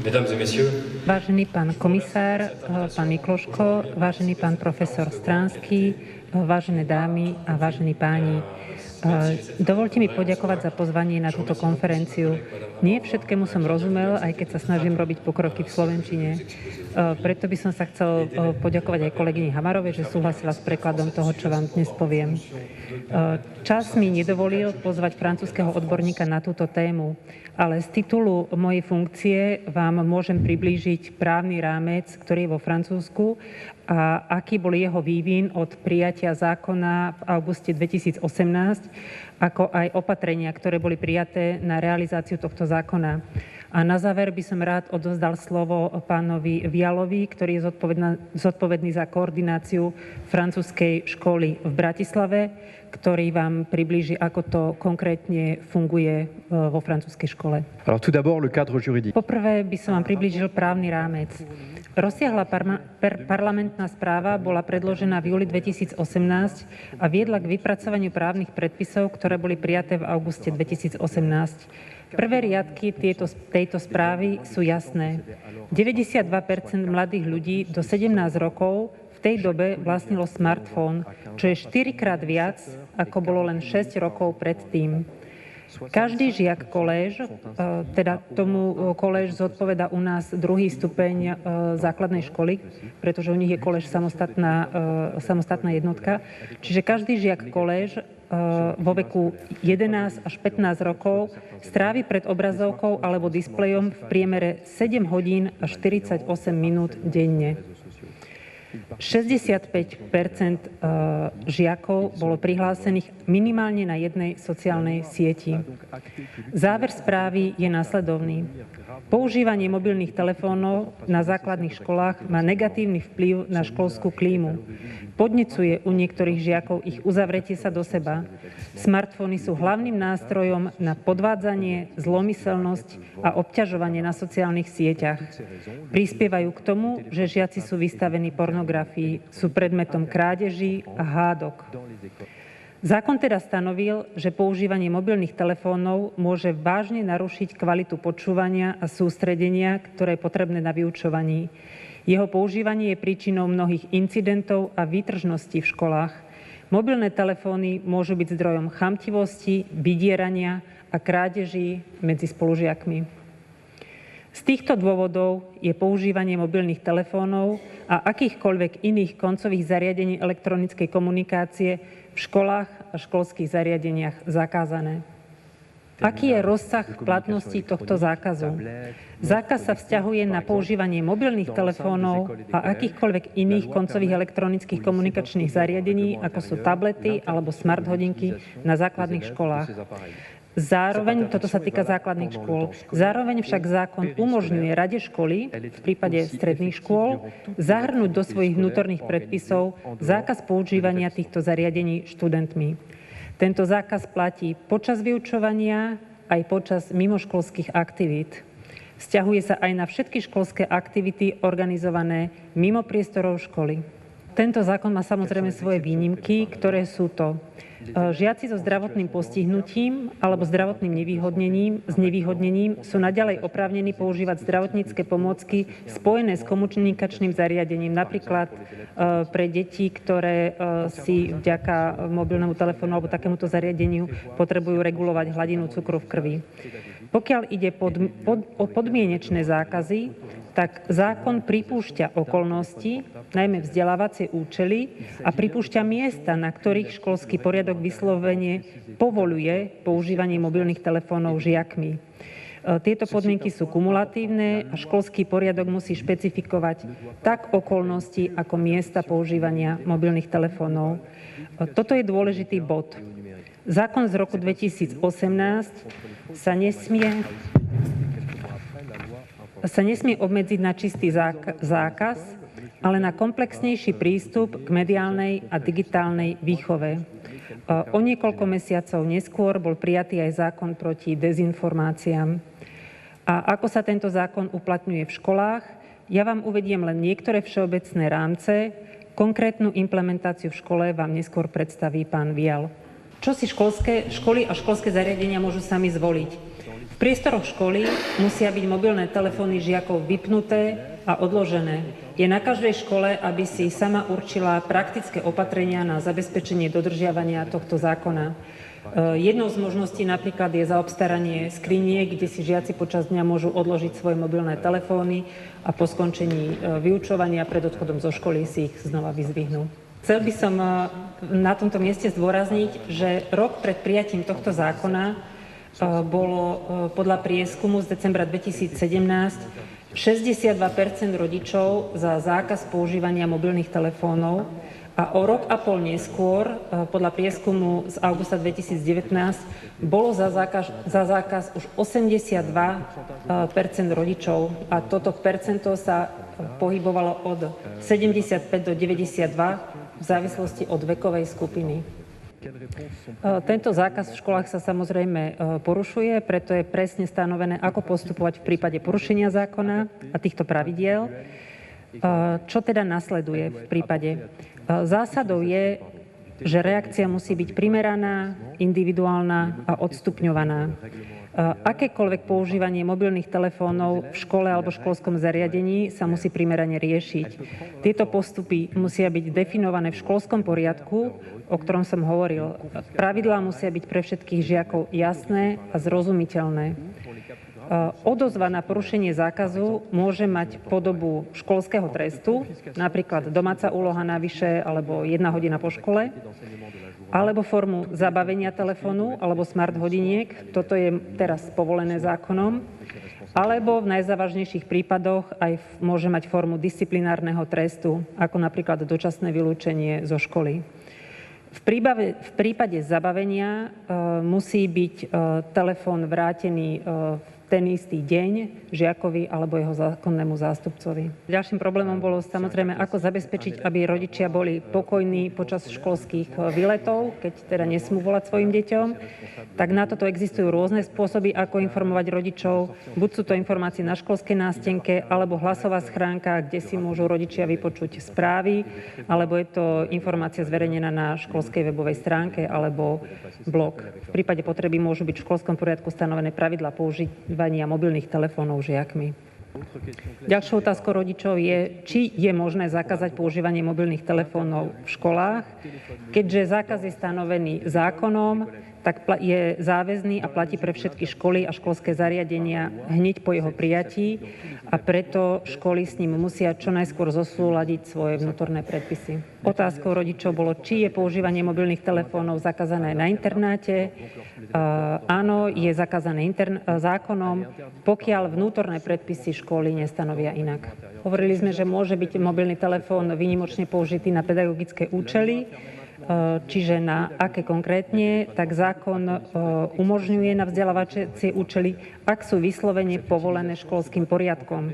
mesdames et messieurs. Vážený pán komisár, pán Mikloško, vážený pán profesor Stránsky, vážené dámy a vážení páni, dovoľte mi poďakovať za pozvanie na túto konferenciu. Nie všetkému som rozumel, aj keď sa snažím robiť pokroky v slovenčine. Preto by som sa chcel poďakovať aj kolegyni Hamarovej, že súhlasila s prekladom toho, čo vám dnes poviem. Čas mi nedovolil pozvať francúzskeho odborníka na túto tému, ale z titulu mojej funkcie vám môžem priblížiť právny rámec, ktorý je vo Francúzsku a aký bol jeho vývin od prijatia zákona v auguste 2018, ako aj opatrenia, ktoré boli prijaté na realizáciu tohto zákona. A na záver by som rád odovzdal slovo pánovi Vialovi, ktorý je zodpovedný za koordináciu francúzskej školy v Bratislave, ktorý vám priblíži, ako to konkrétne funguje vo francúzskej škole. Alors tout d'abord le cadre juridique. Poprvé by som vám priblížil právny rámec. Rozsiahla parlamentná správa bola predložená v júli 2018 a viedla k vypracovaniu právnych predpisov, ktoré boli prijaté v auguste 2018. Prvé riadky tejto správy sú jasné. 92% mladých ľudí do 17 rokov v tej dobe vlastnilo smartfón, čo je 4-krát viac, ako bolo len 6 rokov predtým. Každý žiak koléž, teda tomu koléž zodpoveda u nás druhý stupeň základnej školy, pretože u nich je koléž samostatná jednotka. Čiže každý žiak koléž vo veku 11 až 15 rokov strávi pred obrazovkou alebo displejom v priemere 7 hodín a 48 minút denne. 65% žiakov bolo prihlásených minimálne na jednej sociálnej sieti. Záver správy je následovný. Používanie mobilných telefónov na základných školách má negatívny vplyv na školskú klímu. Podnecuje u niektorých žiakov ich uzavretie sa do seba. Smartfóny sú hlavným nástrojom na podvádzanie, zlomyselnosť a obťažovanie na sociálnych sieťach. Prispievajú k tomu, že žiaci sú vystavení pornografii, sú predmetom krádeží a hádok. Zákon teda stanovil, že používanie mobilných telefónov môže vážne narušiť kvalitu počúvania a sústredenia, ktoré je potrebné na vyučovaní. Jeho používanie je príčinou mnohých incidentov a výtržností v školách. Mobilné telefóny môžu byť zdrojom chamtivosti, vydierania a krádeží medzi spolužiakmi. Z týchto dôvodov je používanie mobilných telefónov a akýchkoľvek iných koncových zariadení elektronickej komunikácie v školách a školských zariadeniach zakázané. Aký je rozsah platnosti tohto zákazu? Zákaz sa vzťahuje na používanie mobilných telefónov a akýchkoľvek iných koncových elektronických komunikačných zariadení, ako sú tablety alebo smart hodinky na základných školách. Zároveň, toto sa týka základných škôl, zároveň však zákon umožňuje Rade školy, v prípade stredných škôl, zahrnúť do svojich vnútorných predpisov zákaz používania týchto zariadení študentmi. Tento zákaz platí počas vyučovania aj počas mimoškolských aktivít. Vzťahuje sa aj na všetky školské aktivity organizované mimo priestorov školy. Tento zákon má samozrejme svoje výnimky, ktoré sú to žiaci so zdravotným postihnutím alebo zdravotným znevýhodnením sú naďalej oprávnení používať zdravotnícke pomôcky spojené s komunikačným zariadením, napríklad pre deti, ktoré si vďaka mobilnému telefónu alebo takémuto zariadeniu potrebujú regulovať hladinu cukru v krvi. Pokiaľ ide o podmienečné zákazy, tak zákon pripúšťa okolnosti, najmä vzdelávacie účely a pripúšťa miesta, na ktorých školský poriadok vyslovene povoľuje používanie mobilných telefónov žiakmi. Tieto podmienky sú kumulatívne a školský poriadok musí špecifikovať tak okolnosti, ako miesta používania mobilných telefónov. Toto je dôležitý bod. Zákon z roku 2018 sa nesmie obmedziť na čistý zákaz, ale na komplexnejší prístup k mediálnej a digitálnej výchove. O niekoľko mesiacov neskôr bol prijatý aj zákon proti dezinformáciám. A ako sa tento zákon uplatňuje v školách, ja vám uvediem len niektoré všeobecné rámce, konkrétnu implementáciu v škole vám neskôr predstaví pán Vial. Čo si školy a školské zariadenia môžu sami zvoliť? V V priestoroch školy musia byť mobilné telefóny žiakov vypnuté a odložené. Je na každej škole, aby si sama určila praktické opatrenia na zabezpečenie dodržiavania tohto zákona. Jednou z možností napríklad je zaobstaranie skriniek, kde si žiaci počas dňa môžu odložiť svoje mobilné telefóny a po skončení vyučovania pred odchodom zo školy si ich znova vyzdvihnú. Chcel by som na tomto mieste zdôrazniť, že rok pred prijatím tohto zákona bolo podľa prieskumu z decembra 2017 62% rodičov za zákaz používania mobilných telefónov a o rok a pol neskôr, podľa prieskumu z augusta 2019, bolo za zákaz už 82% rodičov a toto percento sa pohybovalo od 75 do 92 v závislosti od vekovej skupiny. Tento zákaz v školách sa samozrejme porušuje, preto je presne stanovené, ako postupovať v prípade porušenia zákona a týchto pravidiel. Čo teda nasleduje v prípade? Zásadou je, že reakcia musí byť primeraná, individuálna a odstupňovaná. Akékoľvek používanie mobilných telefónov v škole alebo školskom zariadení sa musí primerane riešiť. Tieto postupy musia byť definované v školskom poriadku, o ktorom som hovoril. Pravidlá musia byť pre všetkých žiakov jasné a zrozumiteľné. Odozva na porušenie zákazu môže mať podobu školského trestu, napríklad domáca úloha navyše alebo 1 hodina po škole, alebo formu zabavenia telefónu alebo smart hodiniek, toto je teraz povolené zákonom, alebo v najzávažnejších prípadoch aj môže mať formu disciplinárneho trestu, ako napríklad dočasné vylúčenie zo školy. V prípade zabavenia musí byť telefón vrátený v ten istý deň žiakovi alebo jeho zákonnému zástupcovi. Ďalším problémom bolo samozrejme, ako zabezpečiť, aby rodičia boli pokojní počas školských výletov, keď teda nesmú volať svojim deťom. Tak na toto existujú rôzne spôsoby, ako informovať rodičov. Buď sú to informácie na školskej nástenke, alebo hlasová schránka, kde si môžu rodičia vypočuť správy, alebo je to informácia zverejnená na školskej webovej stránke alebo blog. V prípade potreby môžu byť v školskom poriadku stanovené pravidlá používania mobilných telefónov žiakmi. Ďalšou otázkou rodičov je, či je možné zakázať používanie mobilných telefónov v školách. Keďže zákaz je stanovený zákonom, tak je záväzný a platí pre všetky školy a školské zariadenia hneď po jeho prijatí a preto školy s ním musia čo najskôr zosúladiť svoje vnútorné predpisy. Otázkou rodičov bolo, či je používanie mobilných telefónov zakázané na internáte. Áno, je zakázané zákonom, pokiaľ vnútorné predpisy školy nestanovia inak. Hovorili sme, že môže byť mobilný telefón výnimočne použitý na pedagogické účely, čiže na aké konkrétne, tak zákon umožňuje na vzdelávacie účely, ak sú vyslovene povolené školským poriadkom.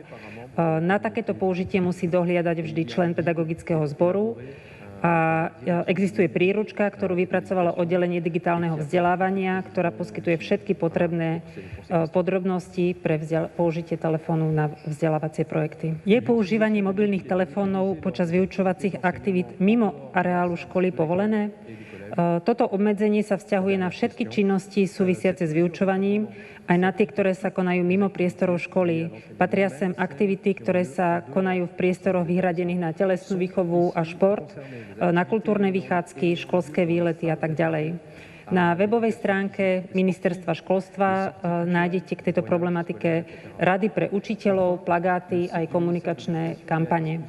Na takéto použitie musí dohliadať vždy člen pedagogického zboru a existuje príručka, ktorú vypracovalo oddelenie digitálneho vzdelávania, ktorá poskytuje všetky potrebné podrobnosti pre použitie telefónu na vzdelávacie projekty. Je používanie mobilných telefónov počas vyučovacích aktivít mimo areálu školy povolené? Toto obmedzenie sa vzťahuje na všetky činnosti súvisiace s vyučovaním, aj na tie, ktoré sa konajú mimo priestorov školy. Patria sem aktivity, ktoré sa konajú v priestoroch vyhradených na telesnú výchovu a šport, na kultúrne vychádzky, školské výlety a tak ďalej. Na webovej stránke Ministerstva školstva nájdete k tejto problematike rady pre učiteľov, plagáty aj komunikačné kampane.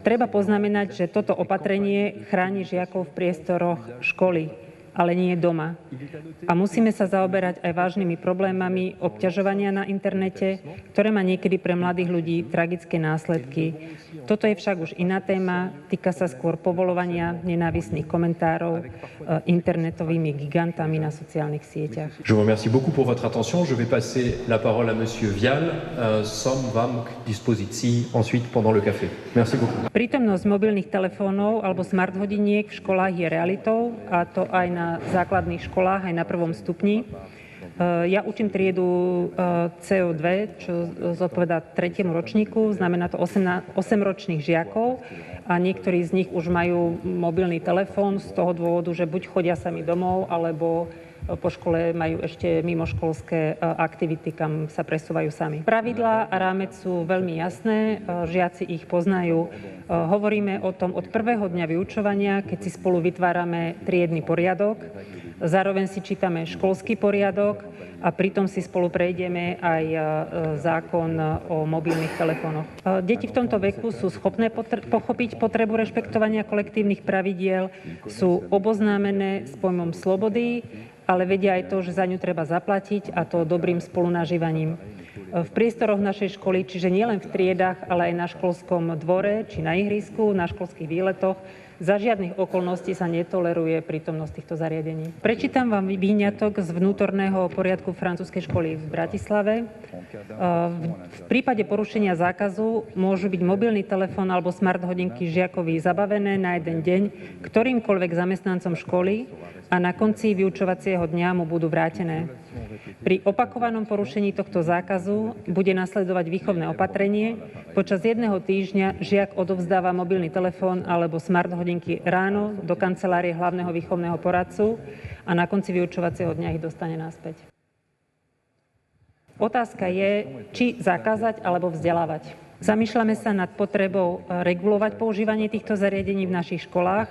Treba poznamenať, že toto opatrenie chráni žiakov v priestoroch školy, ale nie doma. A musíme sa zaoberať aj vážnymi problémami obťažovania na internete, ktoré má niekedy pre mladých ľudí tragické následky. Toto je však už iná téma, týka sa skôr povolovania nenávistných komentárov internetovými gigantami na sociálnych sieťach. Je vous remercie beaucoup pour votre attention. Je vais passer la parole à monsieur Vial. Som vám k dispozici ensuite pendant le café. Merci beaucoup. Prítomnosť mobilných telefónov alebo smart hodiniek v školách je realitou, a to aj na základných školách, aj na 1. stupni. Ja učím triedu CO2, čo zodpovedá 3. ročníku, znamená to 8 ročných žiakov a niektorí z nich už majú mobilný telefón z toho dôvodu, že buď chodia sami domov, alebo po škole majú ešte mimoškolské aktivity, kam sa presúvajú sami. Pravidlá a rámec sú veľmi jasné, žiaci ich poznajú. Hovoríme o tom od prvého dňa vyučovania, keď si spolu vytvárame triedny poriadok. Zároveň si čítame školský poriadok a pritom si spolu prejdeme aj zákon o mobilných telefónoch. Deti v tomto veku sú schopné pochopiť potrebu rešpektovania kolektívnych pravidiel, sú oboznámené s pojmom slobody, ale vedia aj to, že za ňu treba zaplatiť, a to dobrým spolunažívaním. V priestoroch našej školy, čiže nielen v triedách, ale aj na školskom dvore či na ihrisku, na školských výletoch, za žiadnych okolností sa netoleruje prítomnosť týchto zariadení. Prečítam vám výňatok z vnútorného poriadku francúzskej školy v Bratislave. V prípade porušenia zákazu môžu byť mobilný telefón alebo smart hodinky žiakovi zabavené na jeden deň ktorýmkoľvek zamestnancom školy a na konci vyučovacieho dňa mu budú vrátené. Pri opakovanom porušení tohto zákazu bude nasledovať výchovné opatrenie. Počas jedného týždňa žiak odovzdáva mobilný telefón alebo smart hodinky ráno do kancelárie hlavného výchovného poradcu a na konci vyučovacieho dňa ich dostane naspäť. Otázka je, či zakázať alebo vzdelávať. Zamýšľame sa nad potrebou regulovať používanie týchto zariadení v našich školách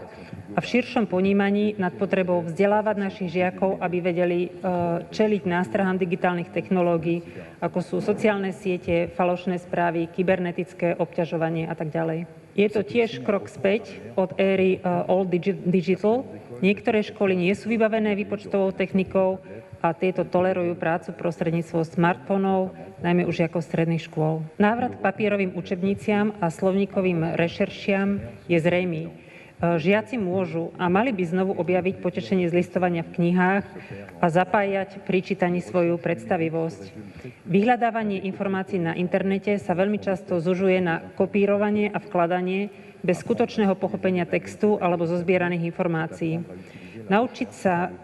a v širšom ponímaní nad potrebou vzdelávať našich žiakov, aby vedeli čeliť nástrahám digitálnych technológií, ako sú sociálne siete, falošné správy, kybernetické obťažovanie a tak ďalej. Je to tiež krok späť od éry All Digital. Niektoré školy nie sú vybavené výpočtovou technikou a tieto tolerujú prácu prostredníctvom smartfónov, najmä už ako stredných škôl. Návrat k papierovým učebniciam a slovníkovým rešeršiam je zrejmý. Žiaci môžu a mali by znovu objaviť potešenie z listovania v knihách a zapájať pri čítaní svoju predstavivosť. Vyhľadávanie informácií na internete sa veľmi často zužuje na kopírovanie a vkladanie bez skutočného pochopenia textu alebo zozbieraných informácií. Naučiť sa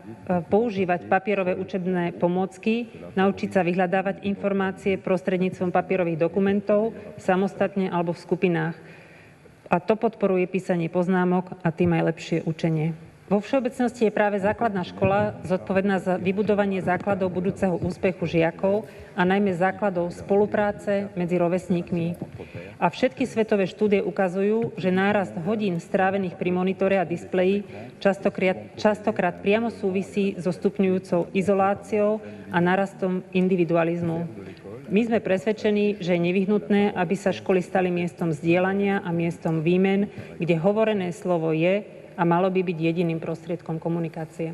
používať papierové učebné pomôcky, naučiť sa vyhľadávať informácie prostredníctvom papierových dokumentov, samostatne alebo v skupinách. A to podporuje písanie poznámok a tým aj lepšie učenie. Vo všeobecnosti je práve základná škola zodpovedná za vybudovanie základov budúceho úspechu žiakov a najmä základov spolupráce medzi rovesníkmi. A všetky svetové štúdie ukazujú, že nárast hodín strávených pri monitore a displeji častokrát priamo súvisí so stupňujúcou izoláciou a narastom individualizmu. My sme presvedčení, že je nevyhnutné, aby sa školy stali miestom zdieľania a miestom výmen, kde hovorené slovo je a malo by byť jediným prostriedkom komunikácie.